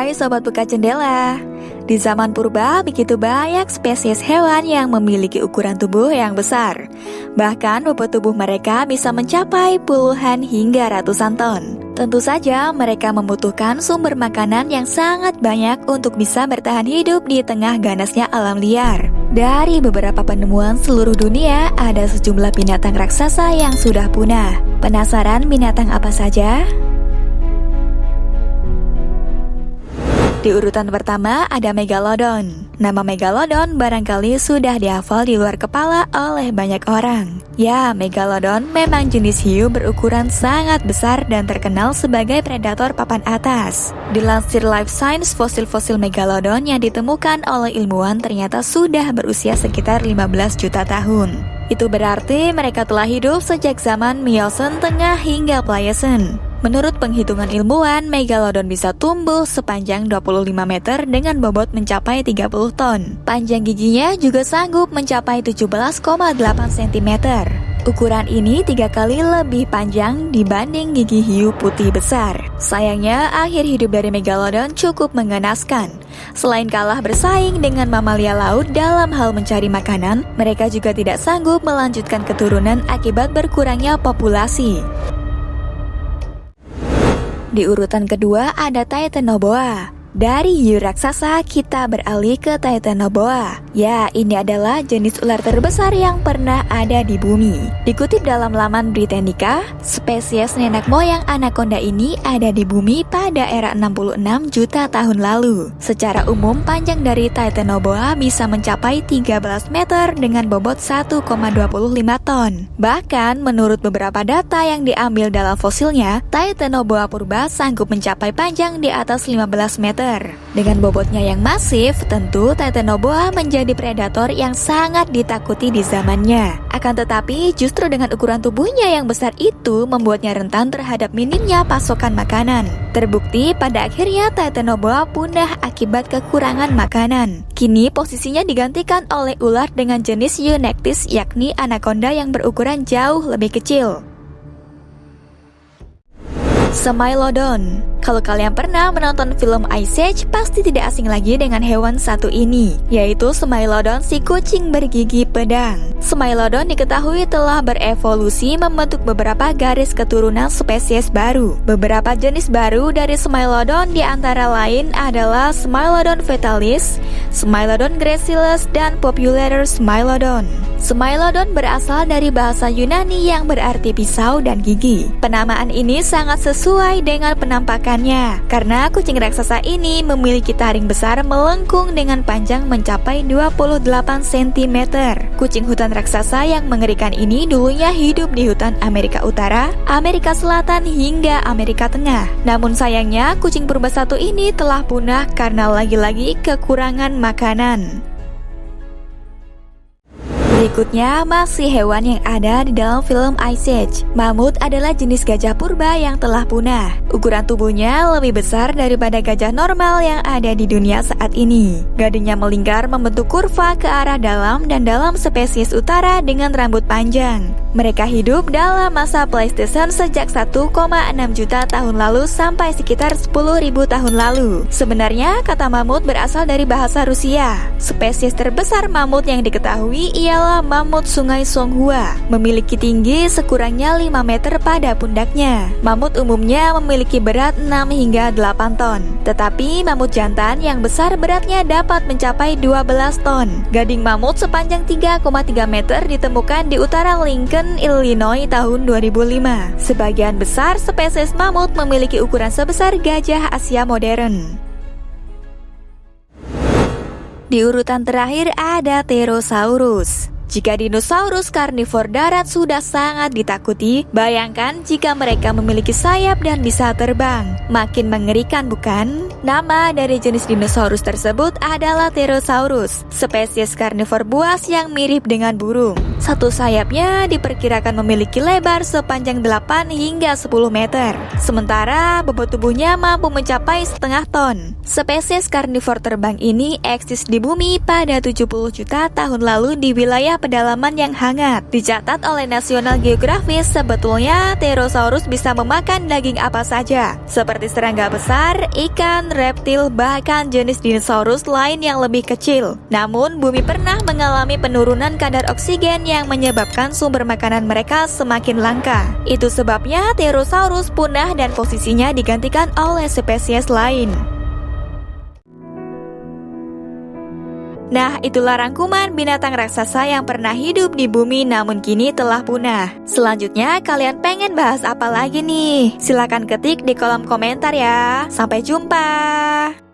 Hai Sobat Buka Jendela. Di zaman purba, begitu banyak spesies hewan yang memiliki ukuran tubuh yang besar. Bahkan bobot tubuh mereka bisa mencapai puluhan hingga ratusan ton. Tentu saja mereka membutuhkan sumber makanan yang sangat banyak untuk bisa bertahan hidup di tengah ganasnya alam liar. Dari beberapa penemuan seluruh dunia, ada sejumlah binatang raksasa yang sudah punah. Penasaran binatang apa saja? Di urutan pertama ada Megalodon. Nama Megalodon barangkali sudah dihafal di luar kepala oleh banyak orang. Ya, Megalodon memang jenis hiu berukuran sangat besar dan terkenal sebagai predator papan atas. Dilansir Life Science, fosil-fosil Megalodon yang ditemukan oleh ilmuwan ternyata sudah berusia sekitar 15 juta tahun. Itu berarti mereka telah hidup sejak zaman Miocene Tengah hingga Pliocene. Menurut penghitungan ilmuwan, Megalodon bisa tumbuh sepanjang 25 meter dengan bobot mencapai 30 ton. Panjang giginya juga sanggup mencapai 17,8 cm. Ukuran ini 3 kali lebih panjang dibanding gigi hiu putih besar. Sayangnya, akhir hidup dari Megalodon cukup mengenaskan. Selain kalah bersaing dengan mamalia laut dalam hal mencari makanan, mereka juga tidak sanggup melanjutkan keturunan akibat berkurangnya populasi. Di urutan kedua ada Titanoboa. Dari hiu raksasa kita beralih ke Titanoboa. Ya, ini adalah jenis ular terbesar yang pernah ada di bumi. Dikutip dalam laman Britannica, spesies nenek moyang anaconda ini ada di bumi pada era 66 juta tahun lalu. Secara umum, panjang dari Titanoboa bisa mencapai 13 meter dengan bobot 1,25 ton. Bahkan, menurut beberapa data yang diambil dalam fosilnya, Titanoboa purba sanggup mencapai panjang di atas 15 meter. Dengan bobotnya yang masif, tentu Titanoboa menjadi predator yang sangat ditakuti di zamannya. Akan tetapi, justru dengan ukuran tubuhnya yang besar itu membuatnya rentan terhadap minimnya pasokan makanan. Terbukti pada akhirnya Titanoboa punah akibat kekurangan makanan. Kini posisinya digantikan oleh ular dengan jenis Eunectis, yakni anaconda yang berukuran jauh lebih kecil. Smilodon. Kalau kalian pernah menonton film Ice Age, pasti tidak asing lagi dengan hewan satu ini, yaitu Smilodon, si kucing bergigi pedang. Smilodon diketahui telah berevolusi membentuk beberapa garis keturunan spesies baru. Beberapa jenis baru dari Smilodon diantara lain adalah Smilodon fetalis, Smilodon gracilis, dan Populator Smilodon. Smilodon berasal dari bahasa Yunani yang berarti pisau dan gigi. Penamaan ini sangat sesuai dengan penampakannya, karena kucing raksasa ini memiliki taring besar melengkung dengan panjang mencapai 28 cm. Kucing hutan raksasa yang mengerikan ini dulunya hidup di hutan Amerika Utara, Amerika Selatan, hingga Amerika Tengah. Namun sayangnya, kucing purba satu ini telah punah karena lagi-lagi kekurangan makanan. Berikutnya masih hewan yang ada di dalam film Ice Age. Mamut adalah jenis gajah purba yang telah punah. Ukuran tubuhnya lebih besar daripada gajah normal yang ada di dunia saat ini. Gadingnya melingkar membentuk kurva ke arah dalam dan dalam spesies utara dengan rambut panjang. Mereka hidup dalam masa Pleistocene sejak 1,6 juta tahun lalu sampai sekitar 10.000 tahun lalu. Sebenarnya kata mamut berasal dari bahasa Rusia. Spesies terbesar mamut yang diketahui ialah mamut Sungai Songhua, memiliki tinggi sekurangnya 5 meter pada pundaknya. Mamut umumnya memiliki berat 6 hingga 8 ton. Tetapi mamut jantan yang besar beratnya dapat mencapai 12 ton. Gading mamut sepanjang 3,3 meter ditemukan di utara Lincoln, Illinois tahun 2005. Sebagian besar spesies mamut memiliki ukuran sebesar gajah Asia modern. Di urutan terakhir ada Pterosaurus. Jika dinosaurus karnivor darat sudah sangat ditakuti, bayangkan jika mereka memiliki sayap dan bisa terbang. Makin mengerikan, bukan? Nama dari jenis dinosaurus tersebut adalah Pterosaurus, spesies karnivor buas yang mirip dengan burung. Satu sayapnya diperkirakan memiliki lebar sepanjang 8 hingga 10 meter. Sementara bobot tubuhnya mampu mencapai setengah ton. Spesies karnivor terbang ini eksis di bumi pada 70 juta tahun lalu di wilayah pedalaman yang hangat. Dicatat oleh National Geographic, sebetulnya Pterosaurus bisa memakan daging apa saja, seperti serangga besar, ikan, reptil, bahkan jenis dinosaurus lain yang lebih kecil. Namun, bumi pernah mengalami penurunan kadar oksigen yang menyebabkan sumber makanan mereka semakin langka. Itu sebabnya Pterosaurus punah dan posisinya digantikan oleh spesies lain. Nah, itulah rangkuman binatang raksasa yang pernah hidup di bumi namun kini telah punah. Selanjutnya, kalian pengen bahas apa lagi nih? Silahkan ketik di kolom komentar ya. Sampai jumpa!